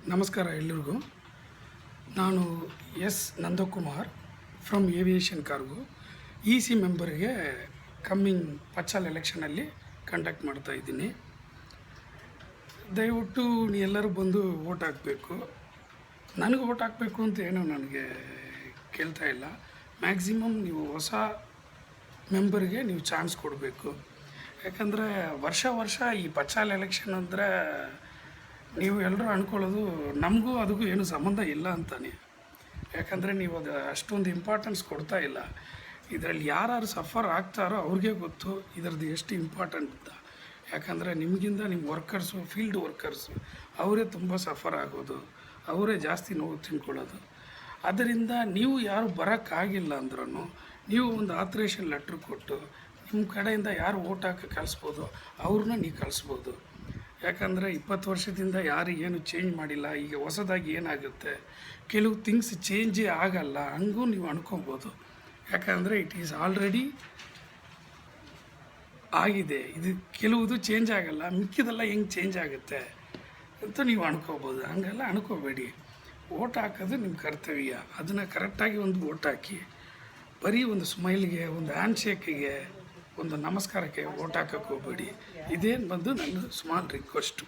ನಮಸ್ಕಾರ ಎಲ್ಲರಿಗೂ. ನಾನು S Nandakumar from aviation cargo C ಮೆಂಬರ್ಗೆ ಕಮ್ಮಿಂಗ್ ಪಚ್ಚಾಲ್ ಎಲೆಕ್ಷನಲ್ಲಿ ಕಂಡಕ್ಟ್ ಮಾಡ್ತಾಯಿದ್ದೀನಿ. ದಯವಿಟ್ಟು ಎಲ್ಲರೂ ಬಂದು ವೋಟ್ ಹಾಕಬೇಕು. ನನಗೆ ವೋಟ್ ಹಾಕಬೇಕು ಅಂತ ಏನೋ ನನಗೆ ಕೇಳ್ತಾ ಇಲ್ಲ. ಮ್ಯಾಕ್ಸಿಮಮ್ ನೀವು ಹೊಸ ಮೆಂಬರ್ಗೆ ನೀವು ಚಾನ್ಸ್ ಕೊಡಬೇಕು. ಯಾಕಂದರೆ ವರ್ಷ ಈ ಪಚ್ಚಾಲ್ ಎಲೆಕ್ಷನ್ ಅಂದರೆ ನೀವು ಎಲ್ಲರೂ ಅಂದ್ಕೊಳ್ಳೋದು ನಮಗೂ ಅದಕ್ಕೂ ಏನು ಸಂಬಂಧ ಇಲ್ಲ ಅಂತಾನೆ. ಯಾಕಂದರೆ ನೀವು ಅದು ಅಷ್ಟೊಂದು ಇಂಪಾರ್ಟೆನ್ಸ್ ಕೊಡ್ತಾ ಇಲ್ಲ. ಇದರಲ್ಲಿ ಯಾರು ಸಫರ್ ಆಗ್ತಾರೋ ಅವ್ರಿಗೆ ಗೊತ್ತು ಇದರದ್ದು ಎಷ್ಟು ಇಂಪಾರ್ಟೆಂಟ್ ಅಂತ. ಯಾಕಂದರೆ ನಿಮಗಿಂತ ನಿಮ್ಮ ವರ್ಕರ್ಸು, ಫೀಲ್ಡ್ ವರ್ಕರ್ಸು ಅವರೇ ತುಂಬ ಸಫರ್ ಆಗೋದು, ಅವರೇ ಜಾಸ್ತಿ ನೋವು ತಿನ್ಕೊಳ್ಳೋದು. ಅದರಿಂದ ನೀವು ಯಾರು ಬರೋಕ್ಕಾಗಿಲ್ಲ ಅಂದ್ರೂ ನೀವು ಒಂದು ಆಥರೈಸೇಷನ್ ಲೆಟ್ರ್ ಕೊಟ್ಟು ನಿಮ್ಮ ಕಡೆಯಿಂದ ಯಾರು ವೋಟ್ ಹಾಕಿ ಕಳಿಸ್ಬೋದು ಅವ್ರನ್ನ ನೀವು ಕಳಿಸ್ಬೋದು. ಯಾಕಂದರೆ 20 ವರ್ಷದಿಂದ ಯಾರು ಏನು ಚೇಂಜ್ ಮಾಡಿಲ್ಲ. ಈಗ ಹೊಸದಾಗಿ ಏನಾಗುತ್ತೆ, ಕೆಲವು ಥಿಂಗ್ಸ್ ಚೇಂಜೇ ಆಗಲ್ಲ ಹಂಗೂ ನೀವು ಅನ್ಕೊಬೋದು. ಯಾಕಂದರೆ ಇಟ್ ಈಸ್ ಆಲ್ರೆಡಿ ಆಗಿದೆ. ಇದು ಕೆಲವುದು ಚೇಂಜ್ ಆಗಲ್ಲ, ಮಿಕ್ಕಿದೆಲ್ಲ ಹೆಂಗೆ ಚೇಂಜ್ ಆಗುತ್ತೆ ಅಂತ ನೀವು ಅನ್ಕೋಬೋದು. ಹಂಗೆಲ್ಲ ಅನ್ಕೋಬೇಡಿ. ವೋಟ್ ಹಾಕೋದು ನಿಮ್ಮ ಕರ್ತವ್ಯ. ಅದನ್ನು ಕರೆಕ್ಟಾಗಿ ಒಂದು ವೋಟ್ ಹಾಕಿ. ಬರೀ ಒಂದು ಸ್ಮೈಲ್ಗೆ, ಒಂದು ಹ್ಯಾಂಡ್ ಶೇಕಿಗೆ, ಒಂದು ನಮಸ್ಕಾರಕ್ಕೆ ವೋಟ್ ಹಾಕೋಕ್ಕೆ ಹೋಗಬೇಡಿ. ಇದೇನು ಬಂದು ನನ್ನ ಸ್ಮಾಲ್ ರಿಕ್ವೆಸ್ಟು.